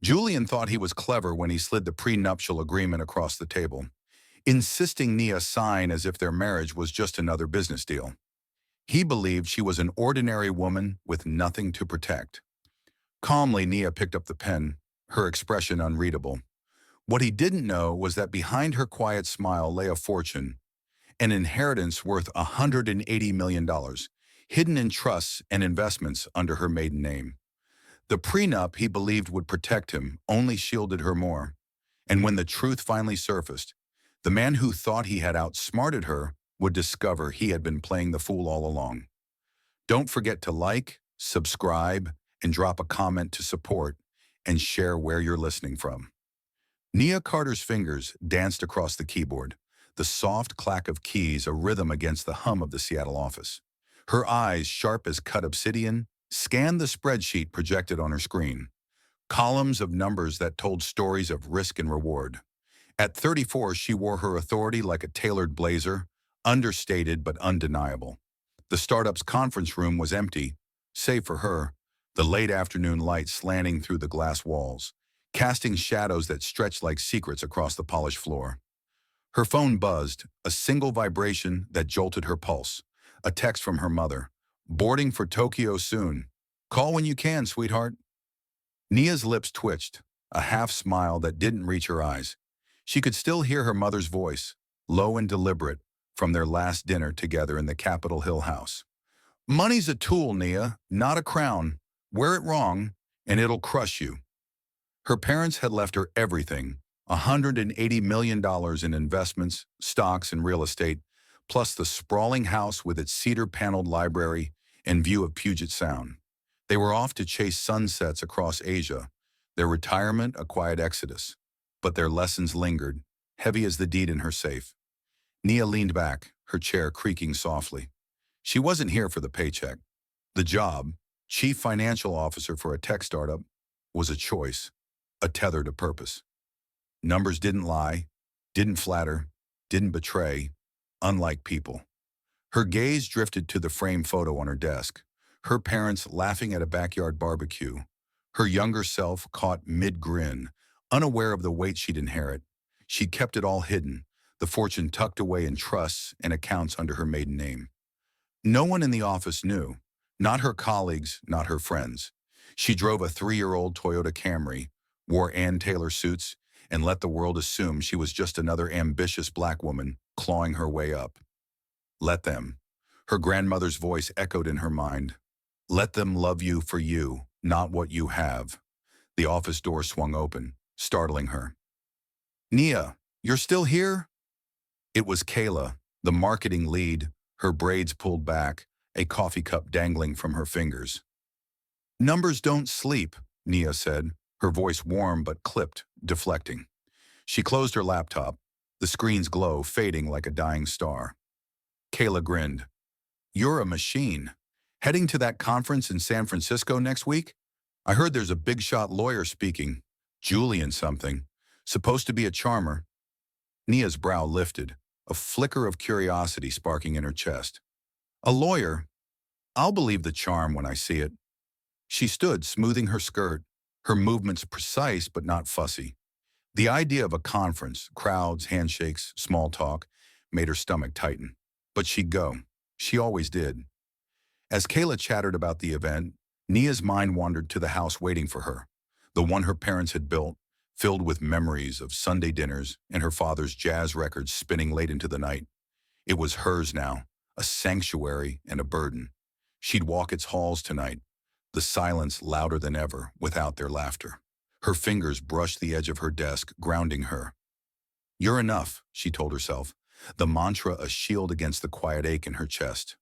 Julian thought he was clever when he slid the prenuptial agreement across the table, insisting Nia sign as if their marriage was just another business deal. He believed she was an ordinary woman with nothing to protect. Calmly, Nia picked up the pen, her expression unreadable. What he didn't know was that behind her quiet smile lay a fortune, an inheritance worth $180 million, hidden in trusts and investments under her maiden name. The prenup he believed would protect him only shielded her more. And when the truth finally surfaced, the man who thought he had outsmarted her would discover he had been playing the fool all along. Don't forget to like, subscribe, and drop a comment to support and share where you're listening from. Nia Carter's fingers danced across the keyboard, the soft clack of keys a rhythm against the hum of the Seattle office. Her eyes, sharp as cut obsidian, scanned the spreadsheet projected on her screen, columns of numbers that told stories of risk and reward. At 34, she wore her authority like a tailored blazer, understated but undeniable. The startup's conference room was empty, save for her, the late afternoon light slanting through the glass walls, casting shadows that stretched like secrets across the polished floor. Her phone buzzed, a single vibration that jolted her pulse, a text from her mother. Boarding for Tokyo soon. Call when you can, sweetheart. Nia's lips twitched, a half smile that didn't reach her eyes. She could still hear her mother's voice, low and deliberate, from their last dinner together in the Capitol Hill house. Money's a tool, Nia, not a crown. Wear it wrong, and it'll crush you. Her parents had left her everything, $180 million in investments, stocks, and real estate, plus the sprawling house with its cedar-paneled library and view of Puget Sound. They were off to chase sunsets across Asia, their retirement a quiet exodus. But their lessons lingered, heavy as the deed in her safe. Nia leaned back, her chair creaking softly. She wasn't here for the paycheck. The job, chief financial officer for a tech startup, was a choice, a tether to purpose. Numbers didn't lie, didn't flatter, didn't betray, unlike people. Her gaze drifted to the framed photo on her desk, her parents laughing at a backyard barbecue, her younger self caught mid-grin, unaware of the weight she'd inherit. She'd kept it all hidden, the fortune tucked away in trusts and accounts under her maiden name. No one in the office knew, not her colleagues, not her friends. She drove a 3-year-old Toyota Camry, wore Ann Taylor suits, and let the world assume she was just another ambitious black woman clawing her way up. Let them. Her grandmother's voice echoed in her mind. Let them love you for you, not what you have. The office door swung open, startling her. Nia, you're still here? It was Kayla, the marketing lead, her braids pulled back, a coffee cup dangling from her fingers. Numbers don't sleep, Nia said, her voice warm but clipped, deflecting. She closed her laptop, the screen's glow fading like a dying star. Kayla grinned. You're a machine. Heading to that conference in San Francisco next week? I heard there's a big-shot lawyer speaking, Julian something, supposed to be a charmer. Nia's brow lifted, a flicker of curiosity sparking in her chest. A lawyer? I'll believe the charm when I see it. She stood, smoothing her skirt, her movements precise but not fussy. The idea of a conference, crowds, handshakes, small talk, made her stomach tighten. But she'd go. She always did. As Kayla chattered about the event, Nia's mind wandered to the house waiting for her, the one her parents had built, filled with memories of Sunday dinners and her father's jazz records spinning late into the night. It was hers now, a sanctuary and a burden. She'd walk its halls tonight, the silence louder than ever, without their laughter. Her fingers brushed the edge of her desk, grounding her. You're enough, she told herself, the mantra a shield against the quiet ache in her chest.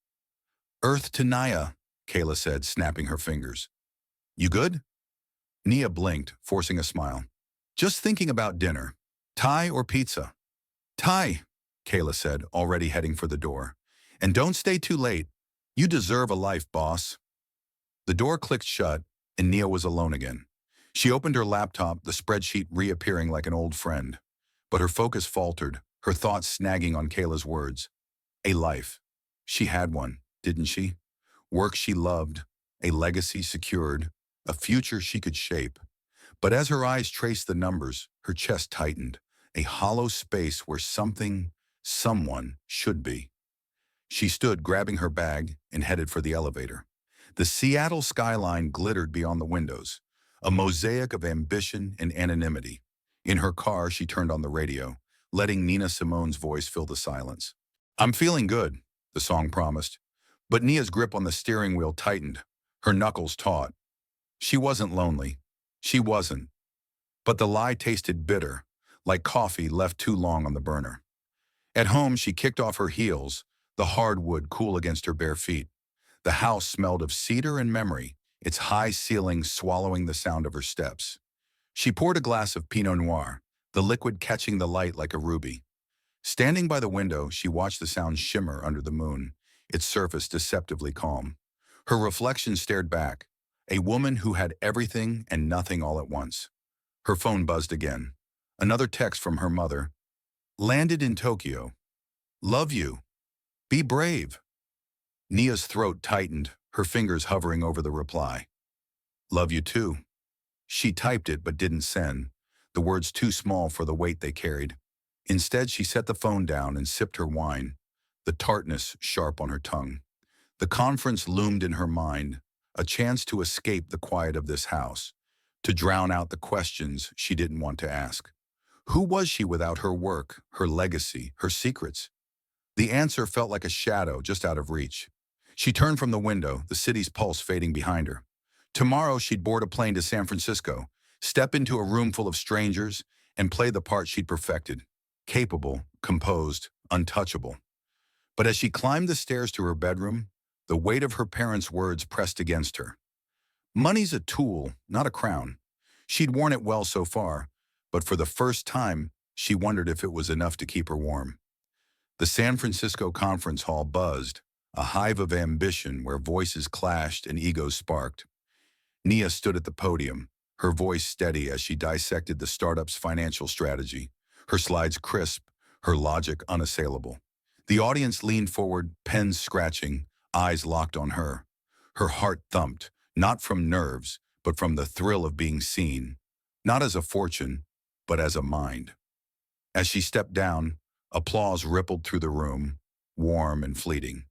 Earth to Nia, Kayla said, snapping her fingers. You good? Nia blinked, forcing a smile. Just thinking about dinner. Thai or pizza? Thai, Kayla said, already heading for the door. And don't stay too late. You deserve a life, boss. The door clicked shut, and Nia was alone again. She opened her laptop, the spreadsheet reappearing like an old friend. But her focus faltered, her thoughts snagging on Kayla's words. A life. She had one, didn't she? Work she loved, a legacy secured, a future she could shape. But as her eyes traced the numbers, her chest tightened, a hollow space where something, someone, should be. She stood, grabbing her bag, and headed for the elevator. The Seattle skyline glittered beyond the windows, a mosaic of ambition and anonymity. In her car, she turned on the radio, letting Nina Simone's voice fill the silence. "I'm feeling good," the song promised. But Nia's grip on the steering wheel tightened, her knuckles taut. She wasn't lonely. She wasn't. But the lie tasted bitter, like coffee left too long on the burner. At home, she kicked off her heels, the hardwood cool against her bare feet. The house smelled of cedar and memory, its high ceilings swallowing the sound of her steps. She poured a glass of Pinot Noir, the liquid catching the light like a ruby. Standing by the window, she watched the sound shimmer under the moon, its surface deceptively calm. Her reflection stared back, a woman who had everything and nothing all at once. Her phone buzzed again. Another text from her mother. "Landed in Tokyo. Love you. Be brave." Nia's throat tightened, her fingers hovering over the reply. "Love you too." She typed it but didn't send, the words too small for the weight they carried. Instead, she set the phone down and sipped her wine, the tartness sharp on her tongue. The conference loomed in her mind, a chance to escape the quiet of this house, to drown out the questions she didn't want to ask. Who was she without her work, her legacy, her secrets? The answer felt like a shadow just out of reach. She turned from the window, the city's pulse fading behind her. Tomorrow she'd board a plane to San Francisco, step into a room full of strangers, and play the part she'd perfected. Capable, composed, untouchable. But as she climbed the stairs to her bedroom, the weight of her parents' words pressed against her. Money's a tool, not a crown. She'd worn it well so far, but for the first time, she wondered if it was enough to keep her warm. The San Francisco conference hall buzzed, a hive of ambition where voices clashed and egos sparked. Nia stood at the podium, her voice steady as she dissected the startup's financial strategy, her slides crisp, her logic unassailable. The audience leaned forward, pens scratching, eyes locked on her. Her heart thumped, not from nerves, but from the thrill of being seen, not as a fortune, but as a mind. As she stepped down, applause rippled through the room, warm and fleeting.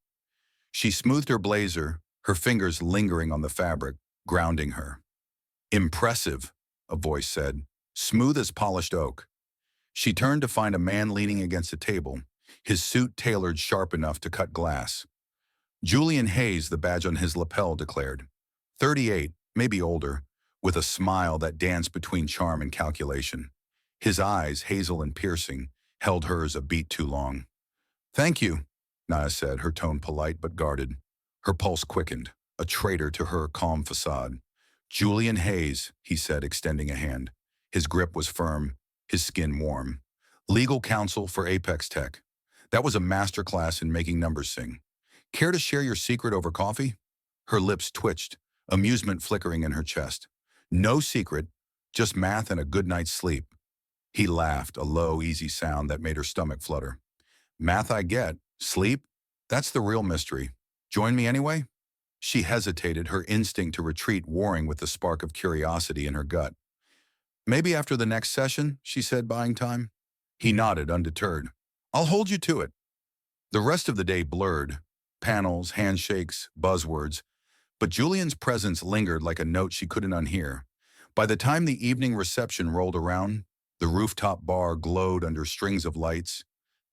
She smoothed her blazer, her fingers lingering on the fabric, grounding her. "Impressive," a voice said, "smooth as polished oak." She turned to find a man leaning against a table, his suit tailored sharp enough to cut glass. Julian Hayes, the badge on his lapel, declared. 38, maybe older, with a smile that danced between charm and calculation. His eyes, hazel and piercing, held hers a beat too long. "Thank you," Nia said, her tone polite but guarded. Her pulse quickened, a traitor to her calm facade. "Julian Hayes," he said, extending a hand. His grip was firm, his skin warm. "Legal counsel for Apex Tech." That was a masterclass in making numbers sing. "Care to share your secret over coffee?" Her lips twitched, amusement flickering in her chest. "No secret, just math and a good night's sleep." He laughed, a low, easy sound that made her stomach flutter. "Math I get. Sleep? That's the real mystery. Join me anyway?" She hesitated, her instinct to retreat warring with the spark of curiosity in her gut. "Maybe after the next session," she said, buying time. He nodded, undeterred. "I'll hold you to it." The rest of the day blurred. Panels, handshakes, buzzwords. But Julian's presence lingered like a note she couldn't unhear. By the time the evening reception rolled around, the rooftop bar glowed under strings of lights,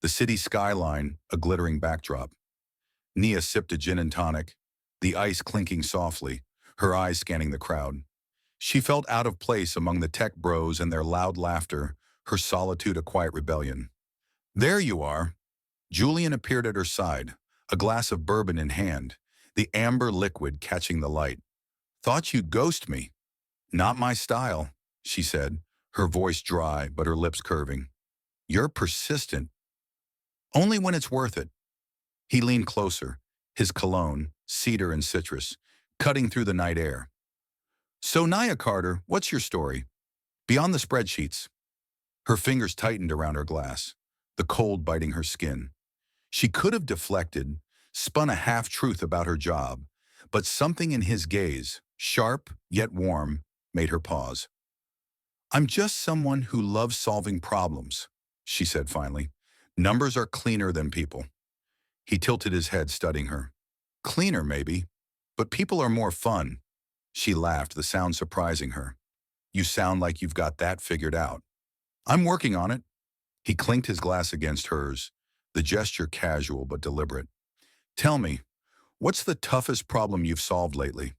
the city skyline a glittering backdrop. Nia sipped a gin and tonic, the ice clinking softly, her eyes scanning the crowd. She felt out of place among the tech bros and their loud laughter, her solitude a quiet rebellion. "There you are." Julian appeared at her side, a glass of bourbon in hand, the amber liquid catching the light. "Thought you'd ghost me." "Not my style," she said, her voice dry but her lips curving. "You're persistent." "Only when it's worth it." He leaned closer, his cologne, cedar and citrus, cutting through the night air. "So Nia Carter, what's your story? Beyond the spreadsheets." Her fingers tightened around her glass, the cold biting her skin. She could have deflected, spun a half-truth about her job, but something in his gaze, sharp yet warm, made her pause. I'm just someone who loves solving problems, she said finally. Numbers are cleaner than people. He tilted his head, studying her. Cleaner, maybe, but people are more fun. She laughed, the sound surprising her. You sound like you've got that figured out. I'm working on it. He clinked his glass against hers, the gesture casual but deliberate. Tell me, what's the toughest problem you've solved lately?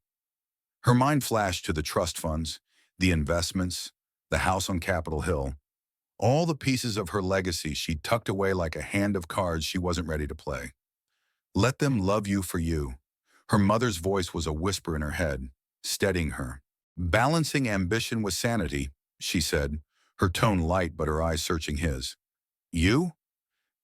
Her mind flashed to the trust funds, the investments, the house on Capitol Hill, all the pieces of her legacy she tucked away like a hand of cards she wasn't ready to play. Let them love you for you. Her mother's voice was a whisper in her head, steadying her. Balancing ambition with sanity, she said, her tone light but her eyes searching his. You?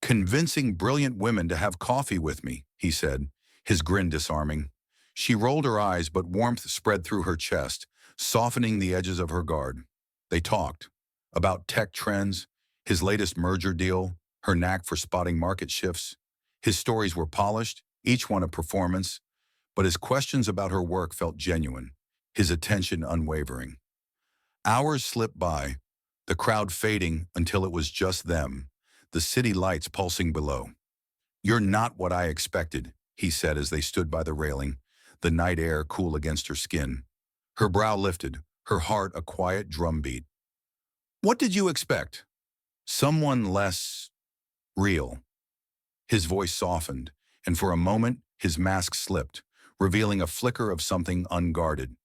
Convincing brilliant women to have coffee with me, he said, his grin disarming. She rolled her eyes, but warmth spread through her chest, softening the edges of her guard. They talked about tech trends, his latest merger deal, her knack for spotting market shifts. His stories were polished, each one a performance, but his questions about her work felt genuine, his attention unwavering. Hours slipped by, the crowd fading until it was just them, the city lights pulsing below. You're not what I expected, he said as they stood by the railing, the night air cool against her skin. Her brow lifted, her heart a quiet drumbeat. What did you expect? Someone less real. His voice softened, and for a moment his mask slipped, revealing a flicker of something unguarded.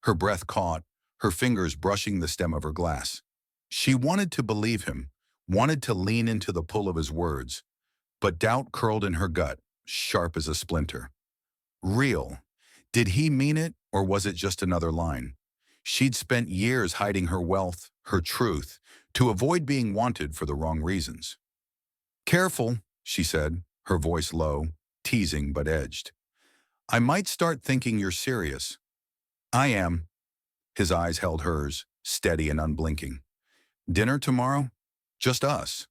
Her breath caught, her fingers brushing the stem of her glass. She wanted to believe him, wanted to lean into the pull of his words, but doubt curled in her gut, sharp as a splinter. Real. Did he mean it, or was it just another line? She'd spent years hiding her wealth, her truth, to avoid being wanted for the wrong reasons. Careful, she said, her voice low, teasing but edged. I might start thinking you're serious. I am. His eyes held hers, steady and unblinking. Dinner tomorrow? Just us.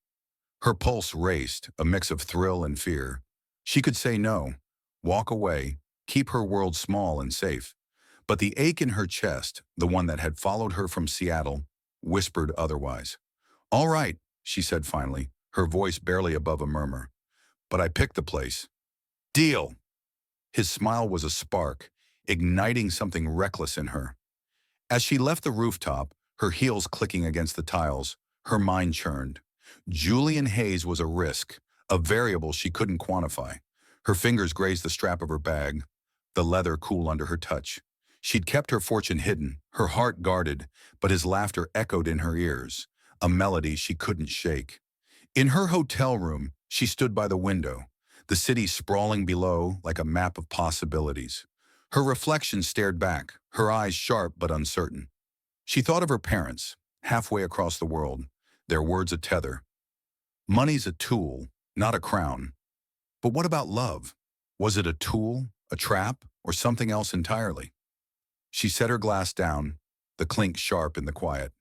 Her pulse raced, a mix of thrill and fear. She could say no, walk away, keep her world small and safe. But the ache in her chest, the one that had followed her from Seattle, whispered otherwise. All right, she said finally, her voice barely above a murmur. But I picked the place. Deal! His smile was a spark, igniting something reckless in her. As she left the rooftop, her heels clicking against the tiles, her mind churned. Julian Hayes was a risk, a variable she couldn't quantify. Her fingers grazed the strap of her bag, the leather cool under her touch. She'd kept her fortune hidden, her heart guarded, but his laughter echoed in her ears, a melody she couldn't shake. In her hotel room, she stood by the window, the city sprawling below like a map of possibilities. Her reflection stared back, her eyes sharp but uncertain. She thought of her parents, halfway across the world, their words a tether. Money's a tool, not a crown. But what about love? Was it a tool, a trap, or something else entirely? She set her glass down, the clink sharp in the quiet.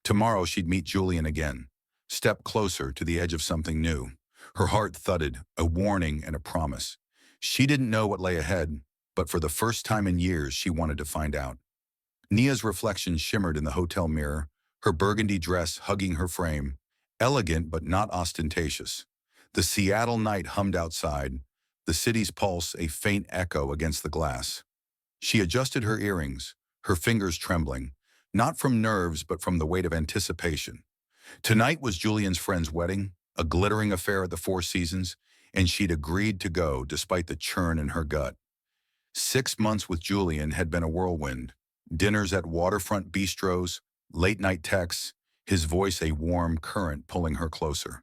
Tomorrow she'd meet Julian again, step closer to the edge of something new. Her heart thudded, a warning and a promise. She didn't know what lay ahead, but for the first time in years she wanted to find out. Nia's reflection shimmered in the hotel mirror, her burgundy dress hugging her frame, elegant but not ostentatious. The Seattle night hummed outside, the city's pulse a faint echo against the glass. She adjusted her earrings, her fingers trembling, not from nerves but from the weight of anticipation. Tonight was Julian's friend's wedding, a glittering affair at the Four Seasons, and she'd agreed to go despite the churn in her gut. 6 months with Julian had been a whirlwind. Dinners at waterfront bistros, late-night texts, his voice a warm current pulling her closer.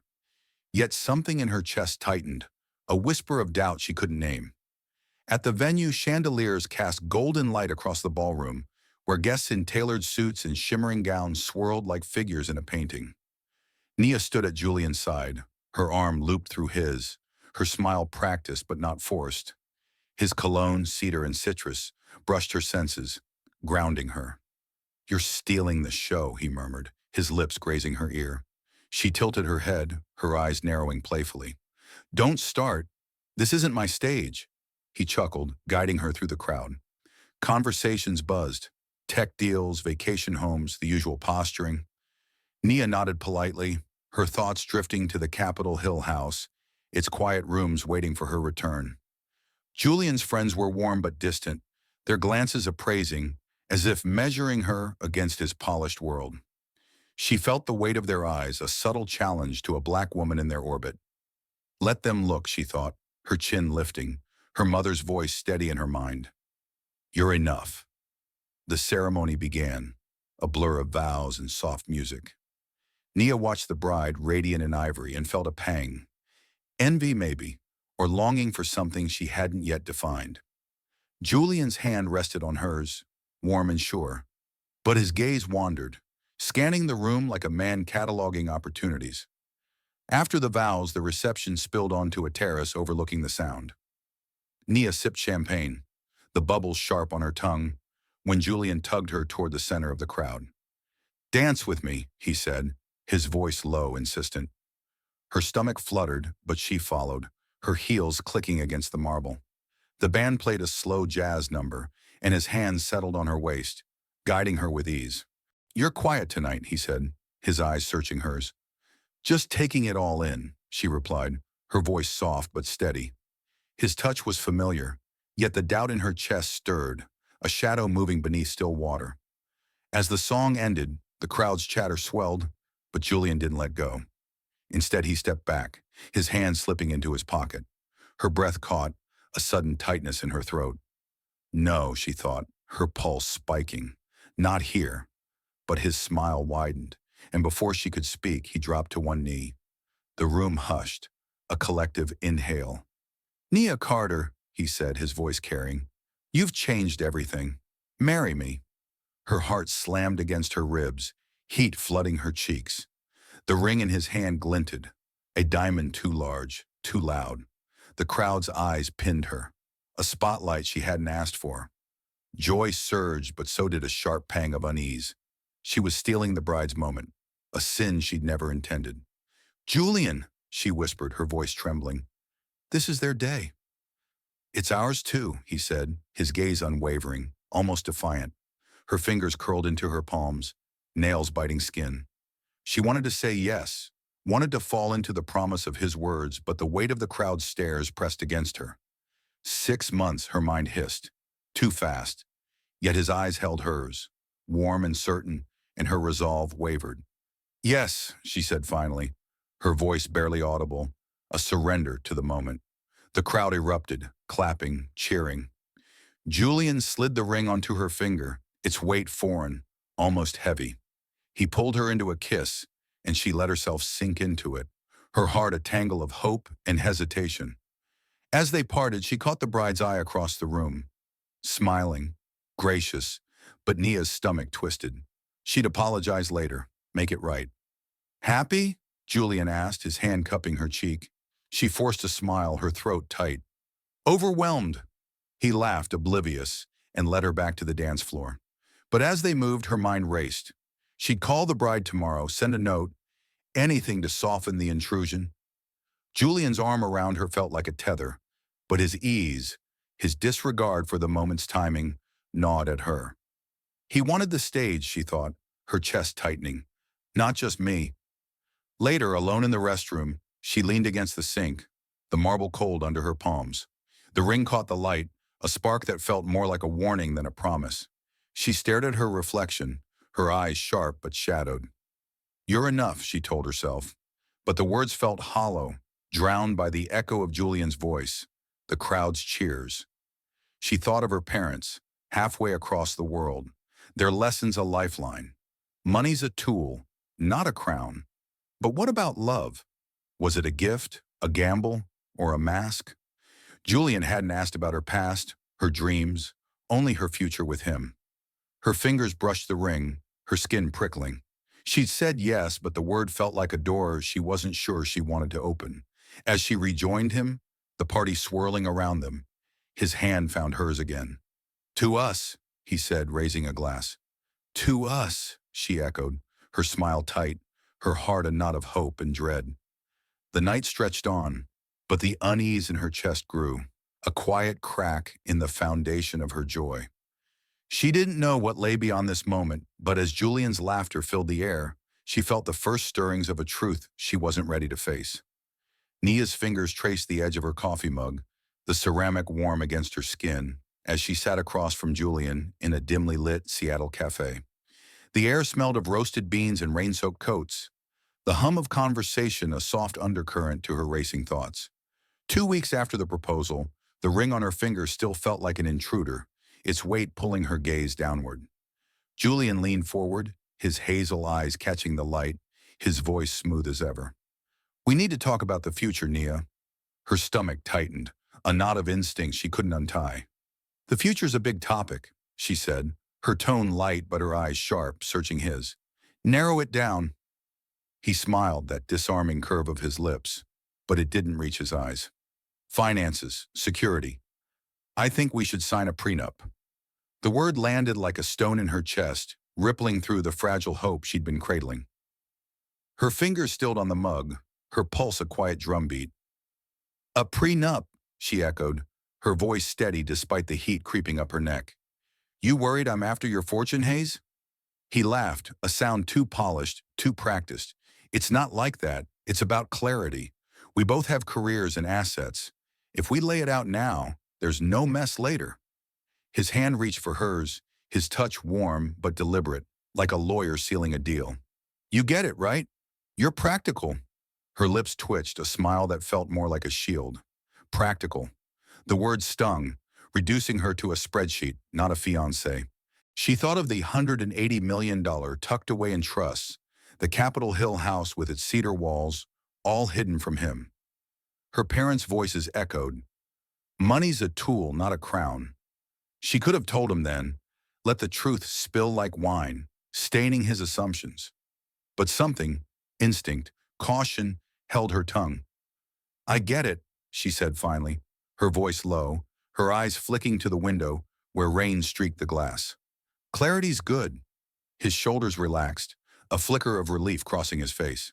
Yet something in her chest tightened, a whisper of doubt she couldn't name. At the venue, chandeliers cast golden light across the ballroom, where guests in tailored suits and shimmering gowns swirled like figures in a painting. Nia stood at Julian's side, her arm looped through his, her smile practiced but not forced. His cologne, cedar and citrus, brushed her senses, grounding her. You're stealing the show, he murmured, his lips grazing her ear. She tilted her head, her eyes narrowing playfully. Don't start. This isn't my stage. He chuckled, guiding her through the crowd. Conversations buzzed. Tech deals, vacation homes, the usual posturing. Nia nodded politely, her thoughts drifting to the Capitol Hill house, its quiet rooms waiting for her return. Julian's friends were warm but distant, their glances appraising, as if measuring her against his polished world. She felt the weight of their eyes, a subtle challenge to a black woman in their orbit. Let them look, she thought, her chin lifting, her mother's voice steady in her mind. You're enough. The ceremony began, a blur of vows and soft music. Nia watched the bride, radiant in ivory, and felt a pang. Envy, maybe, or longing for something she hadn't yet defined. Julian's hand rested on hers, warm and sure, but his gaze wandered, scanning the room like a man cataloging opportunities. After the vows, the reception spilled onto a terrace overlooking the sound. Nia sipped champagne, the bubbles sharp on her tongue, when Julian tugged her toward the center of the crowd. Dance with me, he said, his voice low, insistent. Her stomach fluttered, but she followed, her heels clicking against the marble. The band played a slow jazz number, and his hands settled on her waist, guiding her with ease. You're quiet tonight, he said, his eyes searching hers. Just taking it all in, she replied, her voice soft but steady. His touch was familiar, yet the doubt in her chest stirred, a shadow moving beneath still water. As the song ended, the crowd's chatter swelled, but Julian didn't let go. Instead, he stepped back, his hand slipping into his pocket. Her breath caught, a sudden tightness in her throat. No, she thought, her pulse spiking. Not here. But his smile widened, and before she could speak, he dropped to one knee. The room hushed, a collective inhale. Nia Carter, he said, his voice carrying, you've changed everything. Marry me. Her heart slammed against her ribs, heat flooding her cheeks. The ring in his hand glinted, a diamond too large, too loud. The crowd's eyes pinned her, a spotlight she hadn't asked for. Joy surged, but so did a sharp pang of unease. She was stealing the bride's moment, a sin she'd never intended. Julian, she whispered, her voice trembling. This is their day. It's ours too, he said, his gaze unwavering, almost defiant. Her fingers curled into her palms, nails biting skin. She wanted to say yes, wanted to fall into the promise of his words, but the weight of the crowd's stares pressed against her. 6 months, her mind hissed. Too fast. Yet his eyes held hers, warm and certain, and her resolve wavered. Yes, she said finally, her voice barely audible, a surrender to the moment. The crowd erupted, clapping, cheering. Julian slid the ring onto her finger, its weight foreign, almost heavy. He pulled her into a kiss, and she let herself sink into it, her heart a tangle of hope and hesitation. As they parted, she caught the bride's eye across the room, smiling, gracious, but Nia's stomach twisted. She'd apologize later, make it right. Happy? Julian asked, his hand cupping her cheek. She forced a smile, her throat tight. Overwhelmed. He laughed, oblivious, and led her back to the dance floor. But as they moved, her mind raced. She'd call the bride tomorrow, send a note, anything to soften the intrusion. Julian's arm around her felt like a tether, but his ease, his disregard for the moment's timing, gnawed at her. He wanted the stage, she thought, her chest tightening. Not just me. Later, alone in the restroom, she leaned against the sink, the marble cold under her palms. The ring caught the light, a spark that felt more like a warning than a promise. She stared at her reflection, her eyes sharp but shadowed. You're enough, she told herself. But the words felt hollow, drowned by the echo of Julian's voice, the crowd's cheers. She thought of her parents, halfway across the world, their lessons a lifeline. Money's a tool, not a crown. But what about love? Was it a gift, a gamble, or a mask? Julian hadn't asked about her past, her dreams, only her future with him. Her fingers brushed the ring, her skin prickling. She'd said yes, but the word felt like a door she wasn't sure she wanted to open. As she rejoined him, the party swirling around them, his hand found hers again. To us, he said, raising a glass. To us, she echoed, her smile tight, her heart a knot of hope and dread. The night stretched on, but the unease in her chest grew, a quiet crack in the foundation of her joy. She didn't know what lay beyond this moment, but as Julian's laughter filled the air, she felt the first stirrings of a truth she wasn't ready to face. Nia's fingers traced the edge of her coffee mug, the ceramic warm against her skin, as she sat across from Julian in a dimly lit Seattle cafe. The air smelled of roasted beans and rain-soaked coats, the hum of conversation a soft undercurrent to her racing thoughts. 2 weeks after the proposal, the ring on her finger still felt like an intruder, its weight pulling her gaze downward. Julian leaned forward, his hazel eyes catching the light, his voice smooth as ever. "We need to talk about the future, Nia." Her stomach tightened, a knot of instinct she couldn't untie. "The future's a big topic," she said, her tone light but her eyes sharp, searching his. "Narrow it down." He smiled, that disarming curve of his lips, but it didn't reach his eyes. "Finances, security. I think we should sign a prenup." The word landed like a stone in her chest, rippling through the fragile hope she'd been cradling. Her fingers stilled on the mug, her pulse a quiet drumbeat. "A prenup," she echoed, her voice steady despite the heat creeping up her neck. "You worried I'm after your fortune, Hayes?" He laughed, a sound too polished, too practiced. "It's not like that. It's about clarity. We both have careers and assets. If we lay it out now, there's no mess later." His hand reached for hers, his touch warm but deliberate, like a lawyer sealing a deal. "You get it, right? You're practical." Her lips twitched, a smile that felt more like a shield. Practical. The word stung, reducing her to a spreadsheet, not a fiancé. She thought of the $180 million tucked away in trusts, the Capitol Hill house with its cedar walls, all hidden from him. Her parents' voices echoed. "Money's a tool, not a crown." She could have told him then, let the truth spill like wine, staining his assumptions. But something, instinct, caution, held her tongue. "I get it," she said finally, her voice low, her eyes flicking to the window where rain streaked the glass. "Clarity's good." His shoulders relaxed, a flicker of relief crossing his face.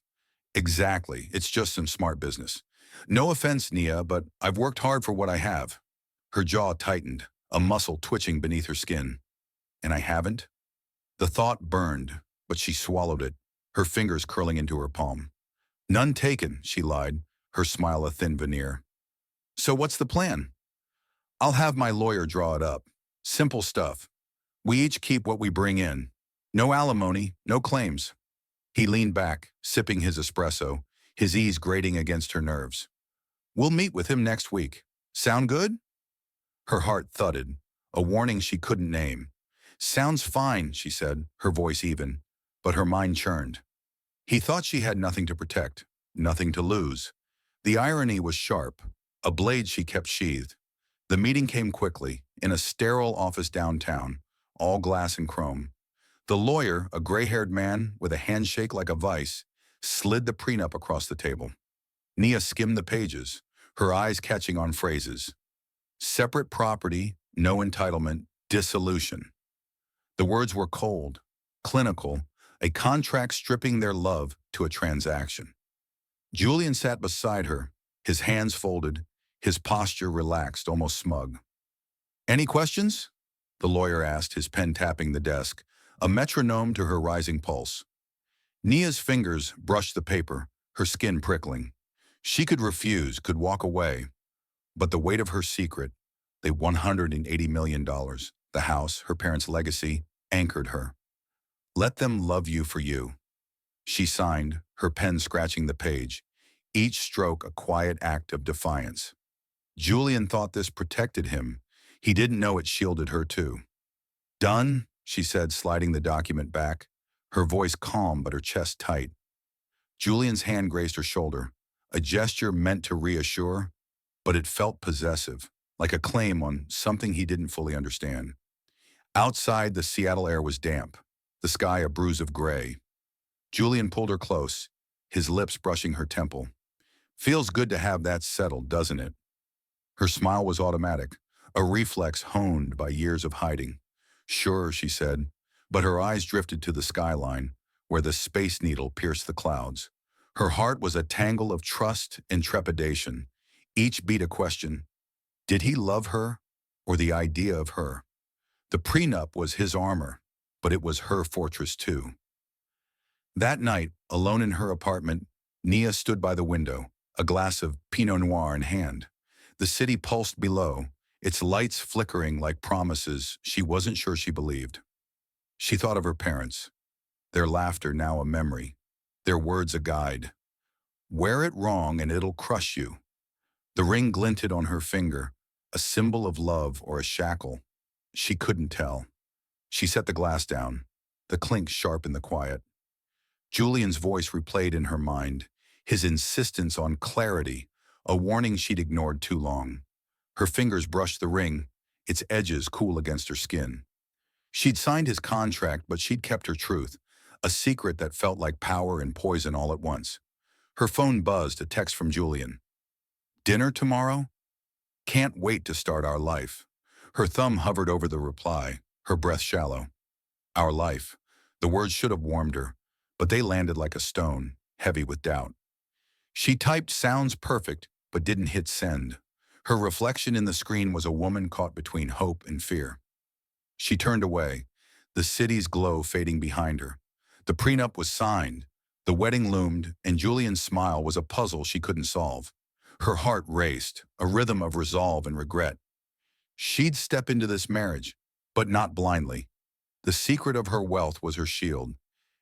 "Exactly, it's just some smart business. No offense, Nia, but I've worked hard for what I have." Her jaw tightened, a muscle twitching beneath her skin. "And I haven't?" The thought burned, but she swallowed it, her fingers curling into her palm. "None taken," she lied, her smile a thin veneer. "So what's the plan?" "I'll have my lawyer draw it up. Simple stuff. We each keep what we bring in. No alimony, no claims." He leaned back, sipping his espresso, his ease grating against her nerves. "We'll meet with him next week. Sound good?" Her heart thudded, a warning she couldn't name. "Sounds fine," she said, her voice even, but her mind churned. He thought she had nothing to protect, nothing to lose. The irony was sharp, a blade she kept sheathed. The meeting came quickly, in a sterile office downtown, all glass and chrome. The lawyer, a gray-haired man with a handshake like a vice, slid the prenup across the table. Nia skimmed the pages, her eyes catching on phrases. Separate property, no entitlement, dissolution. The words were cold, clinical, a contract stripping their love to a transaction. Julian sat beside her, his hands folded, his posture relaxed, almost smug. "Any questions?" the lawyer asked, his pen tapping the desk, a metronome to her rising pulse. Nia's fingers brushed the paper, her skin prickling. She could refuse, could walk away. But the weight of her secret, the $180 million, the house, her parents' legacy, anchored her. "Let them love you for you." She signed, her pen scratching the page, each stroke a quiet act of defiance. Julian thought this protected him. He didn't know it shielded her too. "Done," she said, sliding the document back, her voice calm but her chest tight. Julian's hand grazed her shoulder, a gesture meant to reassure, but it felt possessive, like a claim on something he didn't fully understand. Outside, the Seattle air was damp, the sky a bruise of gray. Julian pulled her close, his lips brushing her temple. "Feels good to have that settled, doesn't it?" Her smile was automatic, a reflex honed by years of hiding. "Sure," she said, but her eyes drifted to the skyline, where the Space Needle pierced the clouds. Her heart was a tangle of trust and trepidation, each beat a question. Did he love her, or the idea of her? The prenup was his armor, but it was her fortress too. That night, alone in her apartment, Nia stood by the window, a glass of Pinot Noir in hand. The city pulsed below, its lights flickering like promises she wasn't sure she believed. She thought of her parents, their laughter now a memory, their words a guide. Wear it wrong and it'll crush you. The ring glinted on her finger, a symbol of love or a shackle. She couldn't tell. She set the glass down, the clink sharp in the quiet. Julian's voice replayed in her mind, his insistence on clarity, a warning she'd ignored too long. Her fingers brushed the ring, its edges cool against her skin. She'd signed his contract, but she'd kept her truth, a secret that felt like power and poison all at once. Her phone buzzed, a text from Julian. Dinner tomorrow? Can't wait to start our life. Her thumb hovered over the reply, her breath shallow. Our life. The words should have warmed her, but they landed like a stone, heavy with doubt. She typed sounds perfect, but didn't hit send. Her reflection in the screen was a woman caught between hope and fear. She turned away, the city's glow fading behind her. The prenup was signed, the wedding loomed, and Julian's smile was a puzzle she couldn't solve. Her heart raced, a rhythm of resolve and regret. She'd step into this marriage, but not blindly. The secret of her wealth was her shield,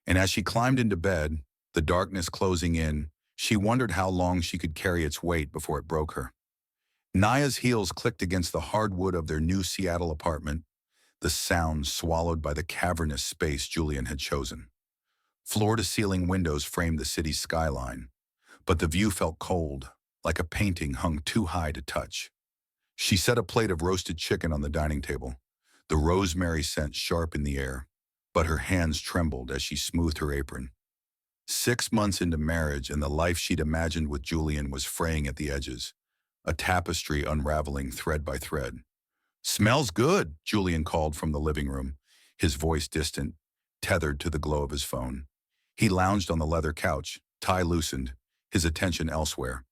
and as she climbed into bed, the darkness closing in, she wondered how long she could carry its weight before it broke her. Nia's heels clicked against the hardwood of their new Seattle apartment, the sound swallowed by the cavernous space Julian had chosen. Floor-to-ceiling windows framed the city's skyline, but the view felt cold, like a painting hung too high to touch. She set a plate of roasted chicken on the dining table, the rosemary scent sharp in the air, but her hands trembled as she smoothed her apron. 6 months into marriage, and the life she'd imagined with Julian was fraying at the edges, a tapestry unraveling thread by thread. Smells good, Julian called from the living room, his voice distant, tethered to the glow of his phone. He lounged on the leather couch, tie loosened, his attention elsewhere.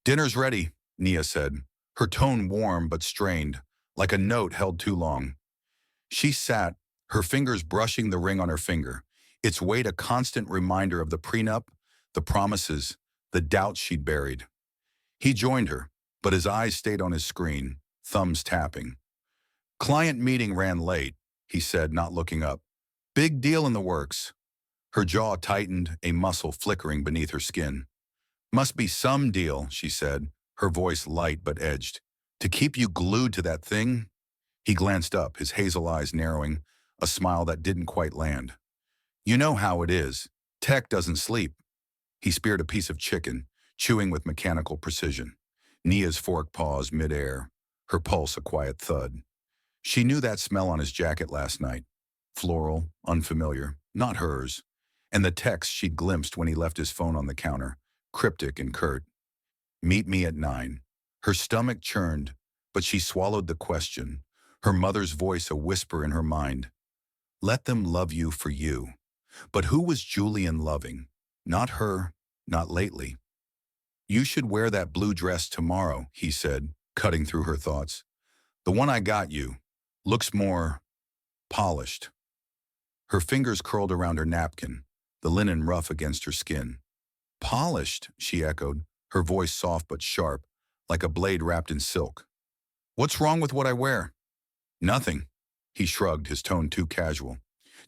Dinner's ready, Nia said, her tone warm but strained, like a note held too long. She sat, her fingers brushing the ring on her finger, its weight a constant reminder of the prenup, the promises, the doubts she'd buried. He joined her, but his eyes stayed on his screen, thumbs tapping. Client meeting ran late, he said, not looking up. Big deal in the works. Her jaw tightened, a muscle flickering beneath her skin. Must be some deal, she said, her voice light but edged. To keep you glued to that thing? He glanced up, his hazel eyes narrowing, a smile that didn't quite land. You know how it is. Tech doesn't sleep. He speared a piece of chicken, chewing with mechanical precision. Nia's fork paused midair, her pulse a quiet thud. She knew that smell on his jacket last night. Floral, unfamiliar, not hers. And the text she'd glimpsed when he left his phone on the counter, cryptic and curt. Meet me at 9. Her stomach churned, but she swallowed the question, her mother's voice a whisper in her mind. Let them love you for you. But who was Julian loving? Not her, not lately. You should wear that blue dress tomorrow, he said, cutting through her thoughts. The one I got you. Looks more polished. Her fingers curled around her napkin, the linen rough against her skin. Polished, she echoed, her voice soft but sharp, like a blade wrapped in silk. What's wrong with what I wear? Nothing, he shrugged, his tone too casual.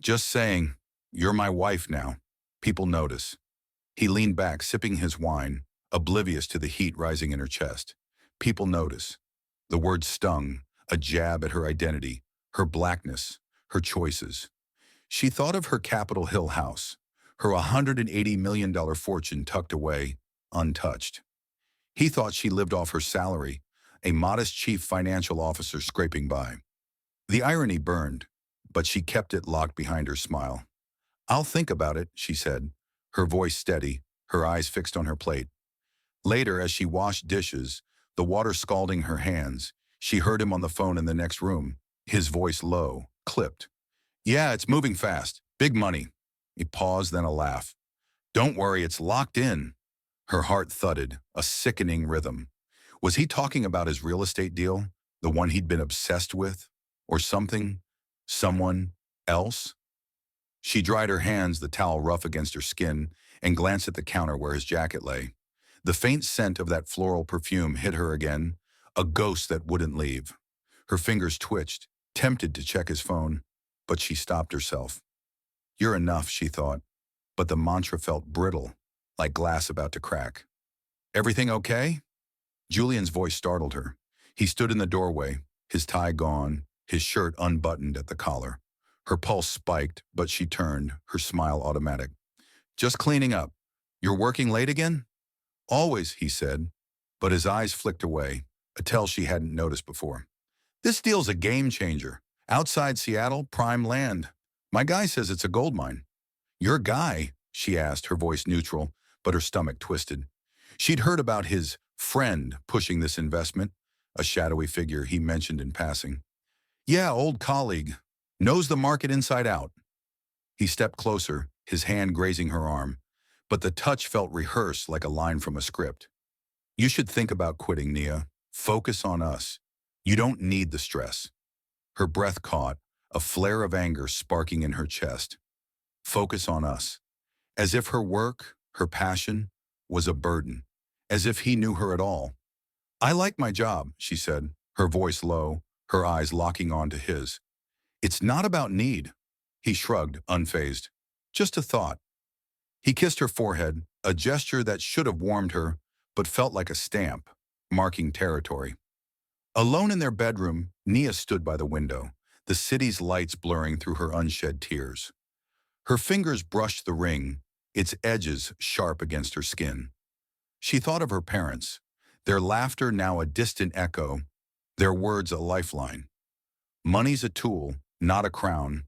Just saying, you're my wife now. People notice. He leaned back, sipping his wine, oblivious to the heat rising in her chest. People notice. The word stung, a jab at her identity, her blackness, her choices. She thought of her Capitol Hill house, her $180 million fortune tucked away, untouched. He thought she lived off her salary, a modest chief financial officer scraping by. The irony burned, but she kept it locked behind her smile. I'll think about it, she said, her voice steady, her eyes fixed on her plate. Later, as she washed dishes, the water scalding her hands, she heard him on the phone in the next room, his voice low, clipped. Yeah, it's moving fast. Big money. He paused, then a laugh. Don't worry, it's locked in. Her heart thudded, a sickening rhythm. Was he talking about his real estate deal, the one he'd been obsessed with, or something Someone else? She dried her hands, the towel rough against her skin, and glanced at the counter where his jacket lay. The faint scent of that floral perfume hit her again, a ghost that wouldn't leave. Her fingers twitched, tempted to check his phone, but she stopped herself. You're enough, she thought, but the mantra felt brittle, like glass about to crack. Everything okay? Julian's voice startled her. He stood in the doorway, his tie gone, his shirt unbuttoned at the collar. Her pulse spiked, but she turned, her smile automatic. Just cleaning up. You're working late again? Always, he said, but his eyes flicked away, a tell she hadn't noticed before. This deal's a game changer. Outside Seattle, prime land. My guy says it's a gold mine. Your guy? She asked, her voice neutral, but her stomach twisted. She'd heard about his friend pushing this investment, a shadowy figure he mentioned in passing. Yeah, old colleague. Knows the market inside out. He stepped closer, his hand grazing her arm, but the touch felt rehearsed like a line from a script. You should think about quitting, Nia. Focus on us. You don't need the stress. Her breath caught, a flare of anger sparking in her chest. Focus on us. As if her work, her passion, was a burden. As if he knew her at all. I like my job, she said, her voice low, her eyes locking onto his. It's not about need. He shrugged, unfazed. Just a thought. He kissed her forehead, a gesture that should have warmed her, but felt like a stamp, marking territory. Alone in their bedroom, Nia stood by the window, the city's lights blurring through her unshed tears. Her fingers brushed the ring, its edges sharp against her skin. She thought of her parents, their laughter now a distant echo, their words a lifeline. Money's a tool, not a crown.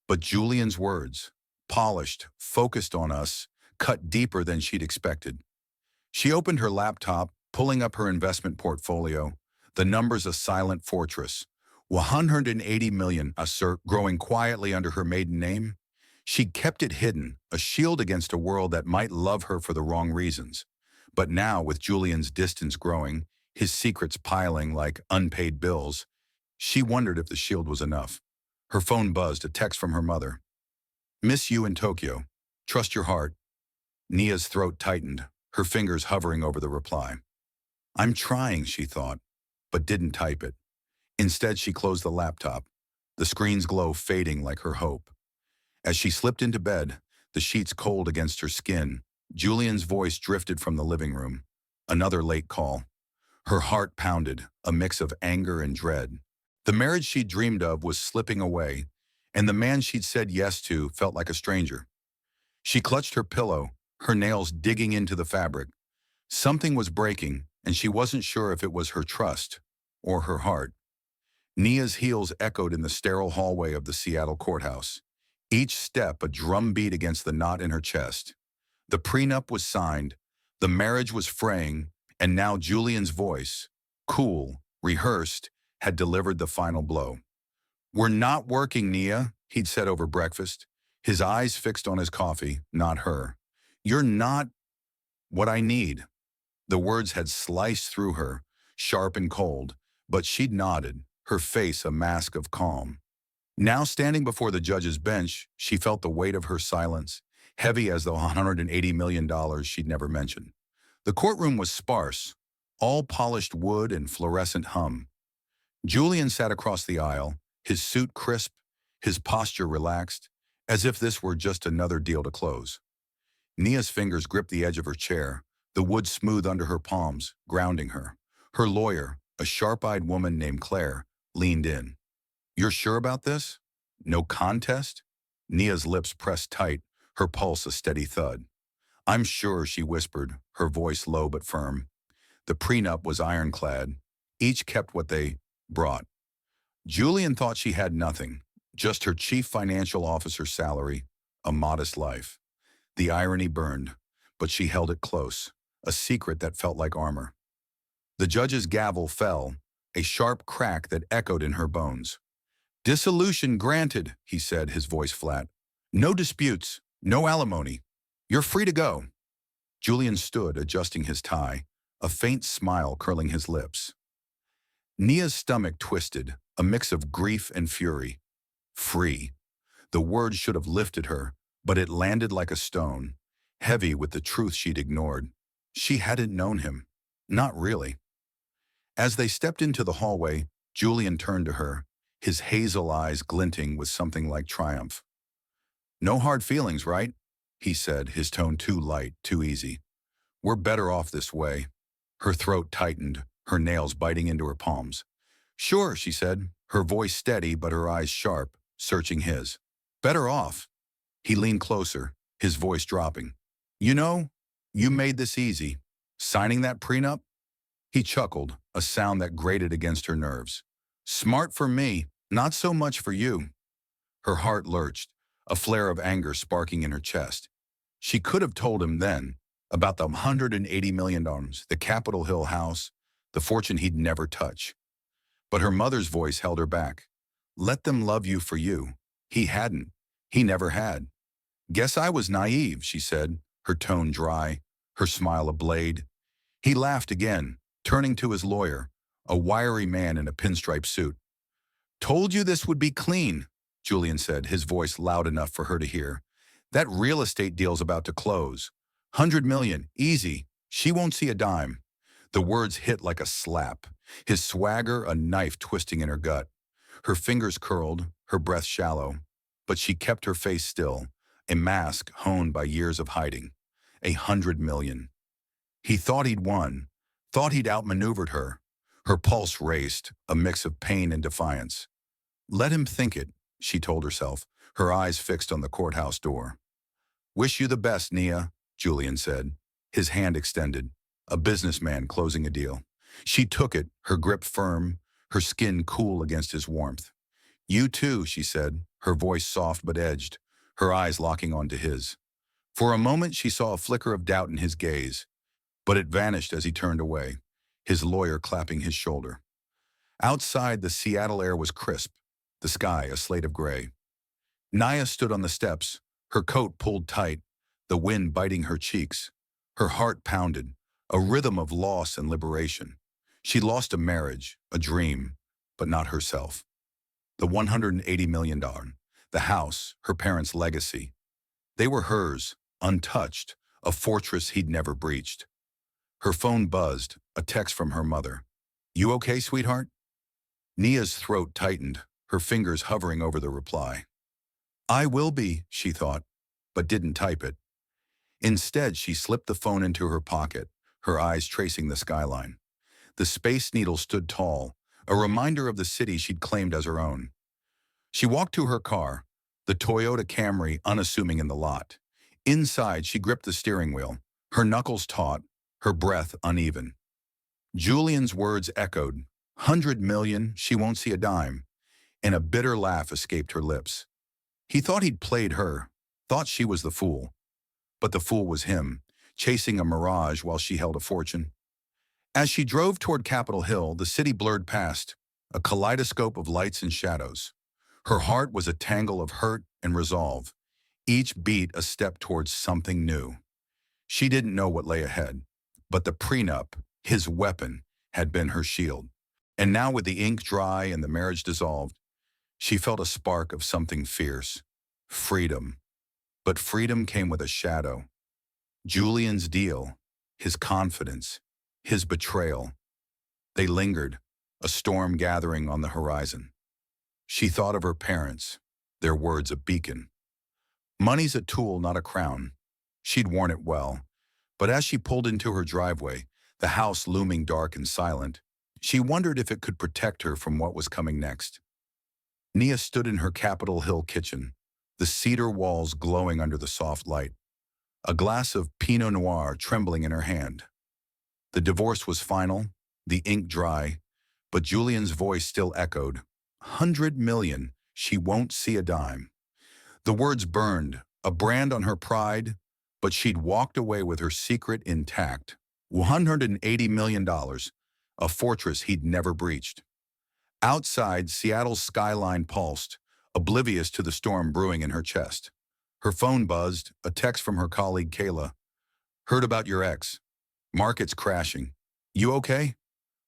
But Julian's words, polished, focused on us, cut deeper than she'd expected. She opened her laptop, pulling up her investment portfolio, the numbers a silent fortress. 180 million, assert, growing quietly under her maiden name. She kept it hidden, a shield against a world that might love her for the wrong reasons. But now, with Julian's distance growing, his secrets piling like unpaid bills, she wondered if the shield was enough. Her phone buzzed, a text from her mother. Miss you in Tokyo. Trust your heart. Nia's throat tightened, her fingers hovering over the reply. I'm trying, she thought, but didn't type it. Instead, she closed the laptop, the screen's glow fading like her hope. As she slipped into bed, the sheets cold against her skin, Julian's voice drifted from the living room. Another late call. Her heart pounded, a mix of anger and dread. The marriage she'd dreamed of was slipping away, and the man she'd said yes to felt like a stranger. She clutched her pillow, her nails digging into the fabric. Something was breaking, and she wasn't sure if it was her trust or her heart. Nia's heels echoed in the sterile hallway of the Seattle courthouse, each step a drumbeat against the knot in her chest. The prenup was signed, the marriage was fraying, and now Julian's voice, cool, rehearsed, had delivered the final blow. We're not working, Nia, he'd said over breakfast, his eyes fixed on his coffee, not her. You're not what I need. The words had sliced through her, sharp and cold, but she'd nodded, her face a mask of calm. Now standing before the judge's bench, she felt the weight of her silence, heavy as the $180 million she'd never mentioned. The courtroom was sparse, all polished wood and fluorescent hum. Julian sat across the aisle, his suit crisp, his posture relaxed, as if this were just another deal to close. Nia's fingers gripped the edge of her chair, the wood smooth under her palms, grounding her. Her lawyer, a sharp-eyed woman named Claire, leaned in. You're sure about this? No contest? Nia's lips pressed tight, her pulse a steady thud. I'm sure, she whispered, her voice low but firm. The prenup was ironclad. Each kept what they brought. Julian thought she had nothing, just her chief financial officer salary, a modest life. The irony burned, but she held it close, a secret that felt like armor. The judge's gavel fell, a sharp crack that echoed in her bones. Dissolution granted, he said, his voice flat. No disputes, no alimony. You're free to go. Julian stood, adjusting his tie, a faint smile curling his lips. Nia's stomach twisted, a mix of grief and fury. Free. The word should have lifted her, but it landed like a stone, heavy with the truth she'd ignored. She hadn't known him. Not really. As they stepped into the hallway, Julian turned to her, his hazel eyes glinting with something like triumph. "No hard feelings, right?" he said, his tone too light, too easy. "We're better off this way." Her throat tightened, her nails biting into her palms. "Sure," she said, her voice steady but her eyes sharp, searching his. "Better off." He leaned closer, his voice dropping. "You know, you made this easy. Signing that prenup?" He chuckled, a sound that grated against her nerves. "Smart for me, not so much for you." Her heart lurched, a flare of anger sparking in her chest. She could have told him then about the $180 million, the Capitol Hill house, the fortune he'd never touch. But her mother's voice held her back. "Let them love you for you." He hadn't. He never had. "Guess I was naive," she said, her tone dry, her smile a blade. He laughed again, turning to his lawyer, a wiry man in a pinstripe suit. "Told you this would be clean," Julian said, his voice loud enough for her to hear. "That real estate deal's about to close. 100 million, easy. She won't see a dime." The words hit like a slap, his swagger a knife twisting in her gut. Her fingers curled, her breath shallow, but she kept her face still, a mask honed by years of hiding. 100 million. He thought he'd won, thought he'd outmaneuvered her. Her pulse raced, a mix of pain and defiance. Let him think it, she told herself, her eyes fixed on the courthouse door. "Wish you the best, Nia," Julian said, his hand extended, a businessman closing a deal. She took it, her grip firm, her skin cool against his warmth. "You too," she said, her voice soft but edged, her eyes locking onto his. For a moment she saw a flicker of doubt in his gaze, but it vanished as he turned away, his lawyer clapping his shoulder. Outside, the Seattle air was crisp, the sky a slate of gray. Nia stood on the steps, her coat pulled tight, the wind biting her cheeks. Her heart pounded, a rhythm of loss and liberation. She lost a marriage, a dream, but not herself. The $180 million, the house, her parents' legacy. They were hers, untouched, a fortress he'd never breached. Her phone buzzed, a text from her mother. "You okay, sweetheart?" Nia's throat tightened, her fingers hovering over the reply. "I will be," she thought, but didn't type it. Instead, she slipped the phone into her pocket, her eyes tracing the skyline. The Space Needle stood tall, a reminder of the city she'd claimed as her own. She walked to her car, the Toyota Camry unassuming in the lot. Inside, she gripped the steering wheel, her knuckles taut, her breath uneven. Julian's words echoed, 100 million, she won't see a dime, and a bitter laugh escaped her lips. He thought he'd played her, thought she was the fool. But the fool was him, chasing a mirage while she held a fortune. As she drove toward Capitol Hill, the city blurred past, a kaleidoscope of lights and shadows. Her heart was a tangle of hurt and resolve, each beat a step towards something new. She didn't know what lay ahead, but the prenup, his weapon, had been her shield. And now with the ink dry and the marriage dissolved, she felt a spark of something fierce. Freedom. But freedom came with a shadow. Julian's deal, his confidence, his betrayal. They lingered, a storm gathering on the horizon. She thought of her parents, their words a beacon. Money's a tool, not a crown. She'd worn it well, but as she pulled into her driveway, the house looming dark and silent, she wondered if it could protect her from what was coming next. Nia stood in her Capitol Hill kitchen, the cedar walls glowing under the soft light, a glass of Pinot Noir trembling in her hand. The divorce was final, the ink dry, but Julian's voice still echoed, 100 million, she won't see a dime. The words burned, a brand on her pride, but she'd walked away with her secret intact. $180 million, a fortress he'd never breached. Outside, Seattle's skyline pulsed, oblivious to the storm brewing in her chest. Her phone buzzed, a text from her colleague Kayla. "Heard about your ex. Market's crashing. You okay?"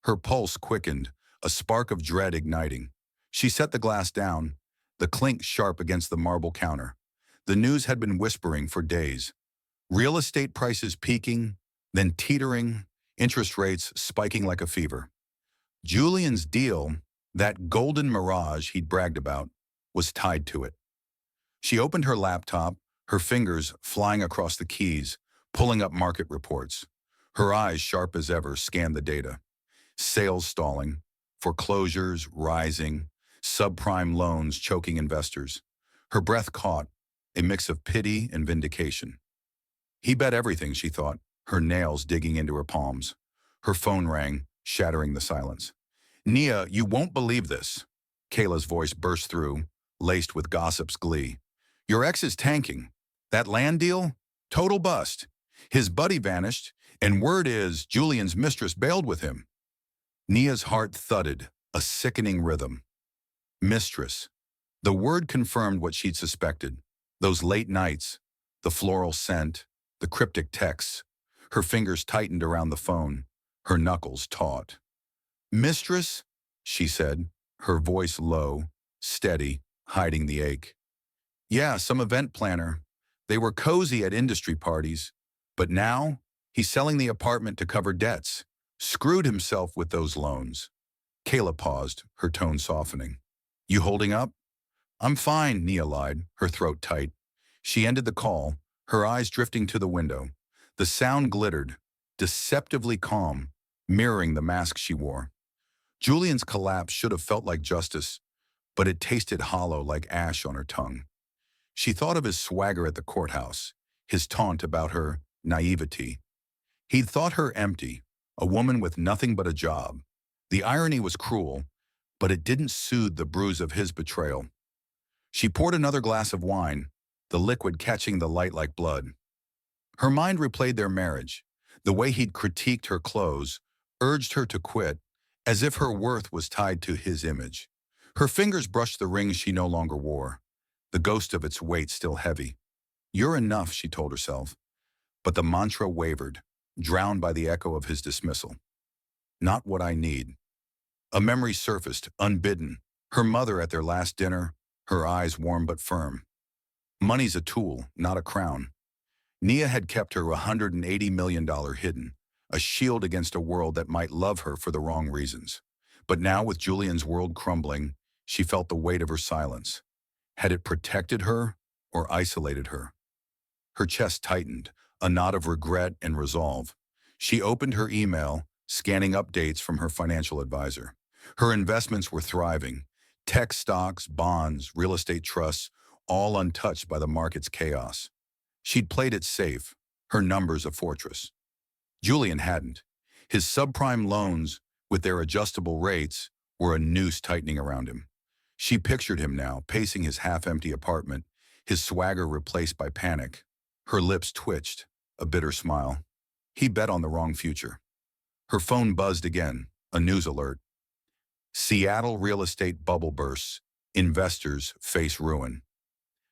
Her pulse quickened, a spark of dread igniting. She set the glass down, the clink sharp against the marble counter. The news had been whispering for days. Real estate prices peaking, then teetering, interest rates spiking like a fever. Julian's deal, that golden mirage he'd bragged about, was tied to it. She opened her laptop, her fingers flying across the keys, pulling up market reports. Her eyes, sharp as ever, scanned the data. Sales stalling, foreclosures rising, subprime loans choking investors. Her breath caught, a mix of pity and vindication. He bet everything, she thought, her nails digging into her palms. Her phone rang, shattering the silence. "Nia, you won't believe this." Kayla's voice burst through, laced with gossip's glee. "Your ex is tanking. That land deal? Total bust. His buddy vanished, and word is Julian's mistress bailed with him." Nia's heart thudded, a sickening rhythm. Mistress. The word confirmed what she'd suspected. Those late nights, the floral scent, the cryptic texts. Her fingers tightened around the phone, her knuckles taut. "Mistress?" she said, her voice low, steady, hiding the ache. "Yeah, some event planner. They were cozy at industry parties. But now, he's selling the apartment to cover debts. Screwed himself with those loans." Kayla paused, her tone softening. "You holding up?" "I'm fine," Nia lied, her throat tight. She ended the call, her eyes drifting to the window. The sound glittered, deceptively calm, mirroring the mask she wore. Julian's collapse should have felt like justice, but it tasted hollow like ash on her tongue. She thought of his swagger at the courthouse, his taunt about her naivety. He'd thought her empty, a woman with nothing but a job. The irony was cruel, but it didn't soothe the bruise of his betrayal. She poured another glass of wine, the liquid catching the light like blood. Her mind replayed their marriage, the way he'd critiqued her clothes, urged her to quit, as if her worth was tied to his image. Her fingers brushed the ring she no longer wore, the ghost of its weight still heavy. "You're enough," she told herself. But the mantra wavered, drowned by the echo of his dismissal. "Not what I need." A memory surfaced, unbidden. Her mother at their last dinner, her eyes warm but firm. Money's a tool, not a crown. Nia had kept her $180 million hidden, a shield against a world that might love her for the wrong reasons. But now, with Julian's world crumbling, she felt the weight of her silence. Had it protected her or isolated her? Her chest tightened, a knot of regret and resolve. She opened her email, scanning updates from her financial advisor. Her investments were thriving. Tech stocks, bonds, real estate trusts, all untouched by the market's chaos. She'd played it safe, her numbers a fortress. Julian hadn't. His subprime loans, with their adjustable rates, were a noose tightening around him. She pictured him now, pacing his half-empty apartment, his swagger replaced by panic. Her lips twitched, a bitter smile. He bet on the wrong future. Her phone buzzed again, a news alert. Seattle real estate bubble bursts. Investors face ruin.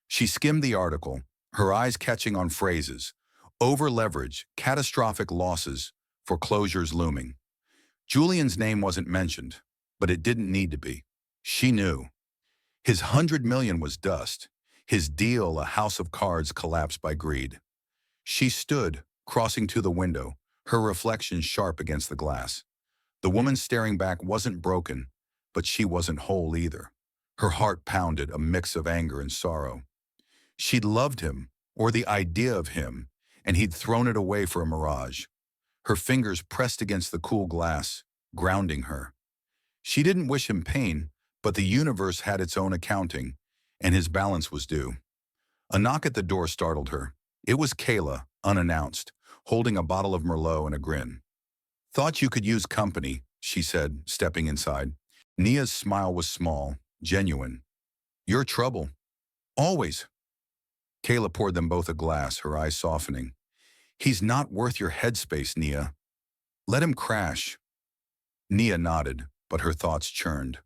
She skimmed the article, her eyes catching on phrases. Over-leverage, catastrophic losses, foreclosures looming. Julian's name wasn't mentioned, but it didn't need to be. She knew. His $100 million was dust. His deal a house of cards collapsed by greed. She stood, crossing to the window, her reflection sharp against the glass. The woman staring back wasn't broken, but she wasn't whole either. Her heart pounded, a mix of anger and sorrow. She'd loved him, or the idea of him, and he'd thrown it away for a mirage. Her fingers pressed against the cool glass, grounding her. She didn't wish him pain, but the universe had its own accounting, and his balance was due. A knock at the door startled her. It was Kayla, unannounced, holding a bottle of Merlot and a grin. "Thought you could use company," she said, stepping inside. Nia's smile was small, genuine. "Your trouble." "Always." Kayla poured them both a glass, her eyes softening. "He's not worth your headspace, Nia. Let him crash." Nia nodded, but her thoughts churned.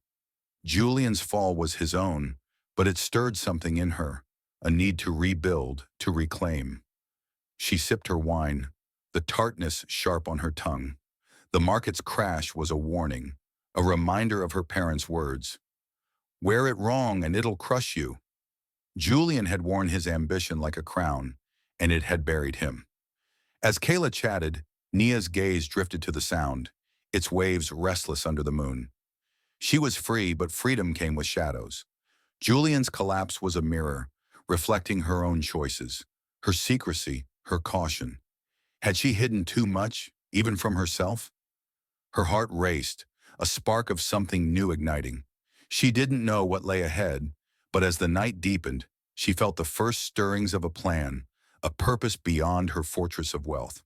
Julian's fall was his own, but it stirred something in her, a need to rebuild, to reclaim. She sipped her wine, the tartness sharp on her tongue. The market's crash was a warning, a reminder of her parents' words. Wear it wrong and it'll crush you. Julian had worn his ambition like a crown, and it had buried him. As Kayla chatted, Nia's gaze drifted to the sound, its waves restless under the moon. She was free, but freedom came with shadows. Julian's collapse was a mirror, reflecting her own choices, her secrecy, her caution. Had she hidden too much, even from herself? Her heart raced, a spark of something new igniting. She didn't know what lay ahead, but as the night deepened, she felt the first stirrings of a plan, a purpose beyond her fortress of wealth.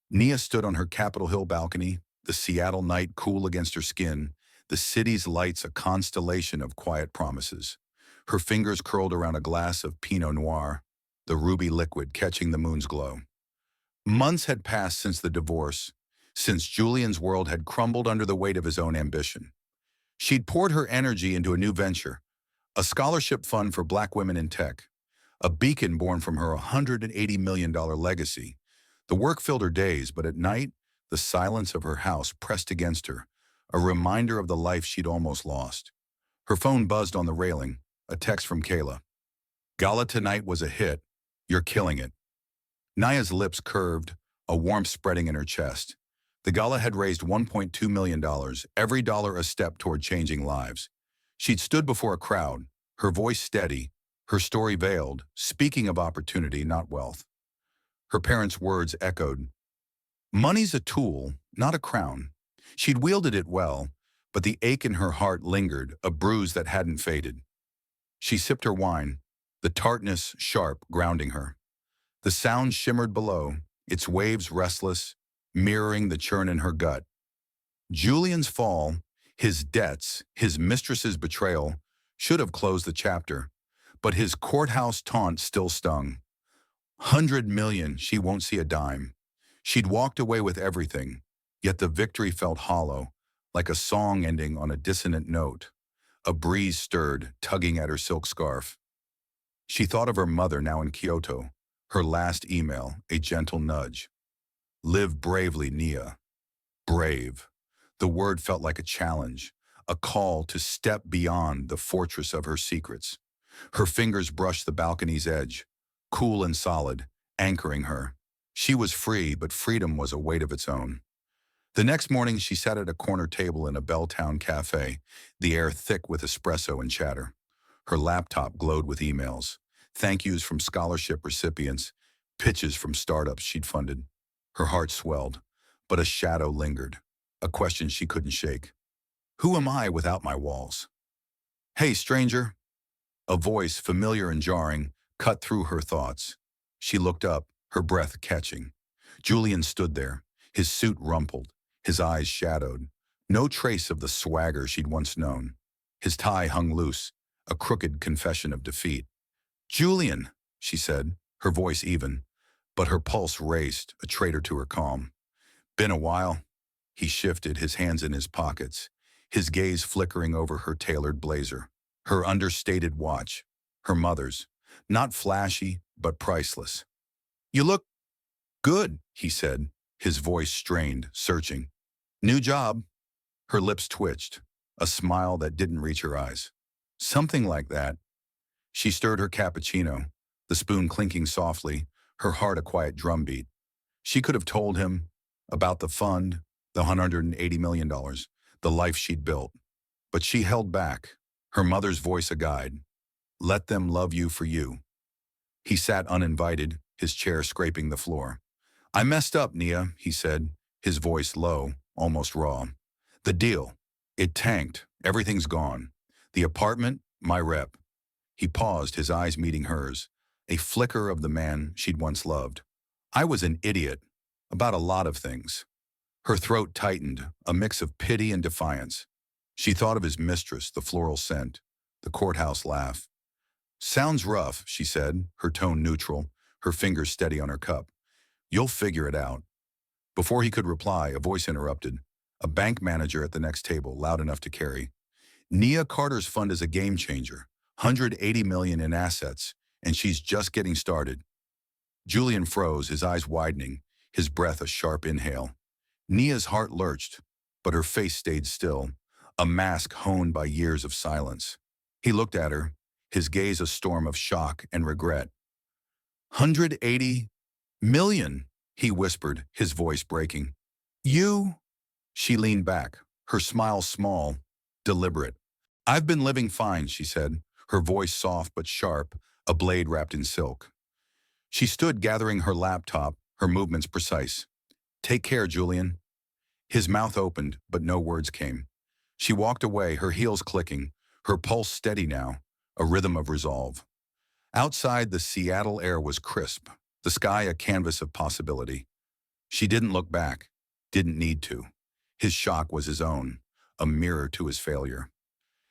Nia stood on her Capitol Hill balcony, the Seattle night cool against her skin, the city's lights a constellation of quiet promises. Her fingers curled around a glass of Pinot Noir, the ruby liquid catching the moon's glow. Months had passed since the divorce, since Julian's world had crumbled under the weight of his own ambition. She'd poured her energy into a new venture, a scholarship fund for Black women in tech, a beacon born from her $180 million legacy. The work filled her days, but at night, the silence of her house pressed against her, a reminder of the life she'd almost lost. Her phone buzzed on the railing, a text from Kayla. "Gala tonight was a hit. You're killing it." Nia's lips curved, a warmth spreading in her chest. The gala had raised $1.2 million, every dollar a step toward changing lives. She'd stood before a crowd, her voice steady, her story veiled, speaking of opportunity, not wealth. Her parents' words echoed. Money's a tool, not a crown. She'd wielded it well, but the ache in her heart lingered, a bruise that hadn't faded. She sipped her wine, the tartness sharp, grounding her. The sound shimmered below, its waves restless, mirroring the churn in her gut. Julian's fall, his debts, his mistress's betrayal, should have closed the chapter, but his courthouse taunt still stung. 100 million, she won't see a dime. She'd walked away with everything, yet the victory felt hollow, like a song ending on a dissonant note. A breeze stirred, tugging at her silk scarf. She thought of her mother now in Kyoto, her last email, a gentle nudge. Live bravely, Nia. Brave. The word felt like a challenge, a call to step beyond the fortress of her secrets. Her fingers brushed the balcony's edge, cool and solid, anchoring her. She was free, but freedom was a weight of its own. The next morning, she sat at a corner table in a Belltown cafe, the air thick with espresso and chatter. Her laptop glowed with emails, thank yous from scholarship recipients, pitches from startups she'd funded. Her heart swelled, but a shadow lingered, a question she couldn't shake. Who am I without my walls? Hey, stranger. A voice, familiar and jarring, cut through her thoughts. She looked up, her breath catching. Julian stood there, his suit rumpled, his eyes shadowed, no trace of the swagger she'd once known. His tie hung loose, a crooked confession of defeat. Julian, she said, her voice even, but her pulse raced, a traitor to her calm. Been a while. He shifted, his hands in his pockets, his gaze flickering over her tailored blazer, her understated watch, her mother's, not flashy, but priceless. You look good, he said, his voice strained, searching. New job. Her lips twitched, a smile that didn't reach her eyes. Something like that. She stirred her cappuccino, the spoon clinking softly, her heart a quiet drumbeat. She could have told him about the fund, the $180 million, the life she'd built. But she held back, her mother's voice a guide. Let them love you for you. He sat uninvited, his chair scraping the floor. I messed up, Nia, he said, his voice low, almost raw. The deal. It tanked. Everything's gone. The apartment, my rep. He paused, his eyes meeting hers, a flicker of the man she'd once loved. I was an idiot, about a lot of things. Her throat tightened, a mix of pity and defiance. She thought of his mistress, the floral scent, the courthouse laugh. Sounds rough, she said, her tone neutral, her fingers steady on her cup. You'll figure it out. Before he could reply, a voice interrupted. A bank manager at the next table, loud enough to carry. Nia Carter's fund is a game changer, $180 million in assets, and she's just getting started. Julian froze, his eyes widening, his breath a sharp inhale. Nia's heart lurched, but her face stayed still, a mask honed by years of silence. He looked at her, his gaze a storm of shock and regret. 180 million, he whispered, his voice breaking. You? She leaned back, her smile small, deliberate. I've been living fine, she said, her voice soft but sharp, a blade wrapped in silk. She stood gathering her laptop, her movements precise. Take care, Julian. His mouth opened, but no words came. She walked away, her heels clicking, her pulse steady now, a rhythm of resolve. Outside, the Seattle air was crisp, the sky a canvas of possibility. She didn't look back, didn't need to. His shock was his own, a mirror to his failure.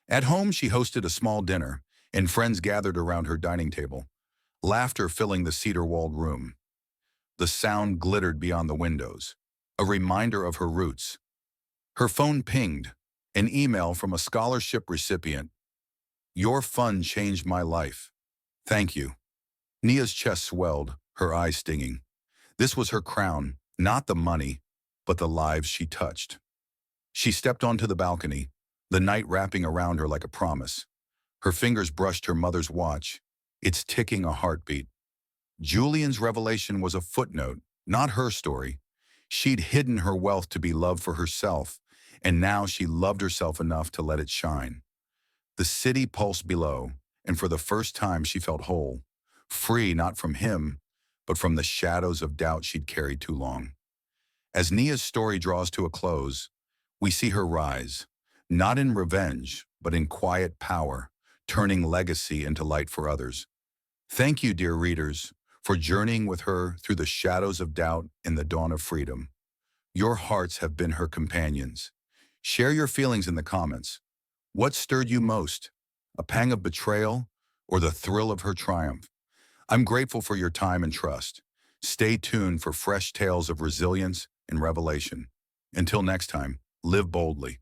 At home, she hosted a small dinner, and friends gathered around her dining table, laughter filling the cedar-walled room. The sound glittered beyond the windows, a reminder of her roots. Her phone pinged, an email from a scholarship recipient. Your fund changed my life. Thank you. Nia's chest swelled, her eyes stinging. This was her crown, not the money, but the lives she touched. She stepped onto the balcony, the night wrapping around her like a promise. Her fingers brushed her mother's watch, its ticking a heartbeat. Julian's revelation was a footnote, not her story. She'd hidden her wealth to be loved for herself, and now she loved herself enough to let it shine. The city pulsed below, and for the first time she felt whole, free not from him, but from the shadows of doubt she'd carried too long. As Nia's story draws to a close, we see her rise, not in revenge, but in quiet power, turning legacy into light for others. Thank you, dear readers, for journeying with her through the shadows of doubt in the dawn of freedom. Your hearts have been her companions. Share your feelings in the comments. What stirred you most? A pang of betrayal or the thrill of her triumph? I'm grateful for your time and trust. Stay tuned for fresh tales of resilience and revelation. Until next time, live boldly.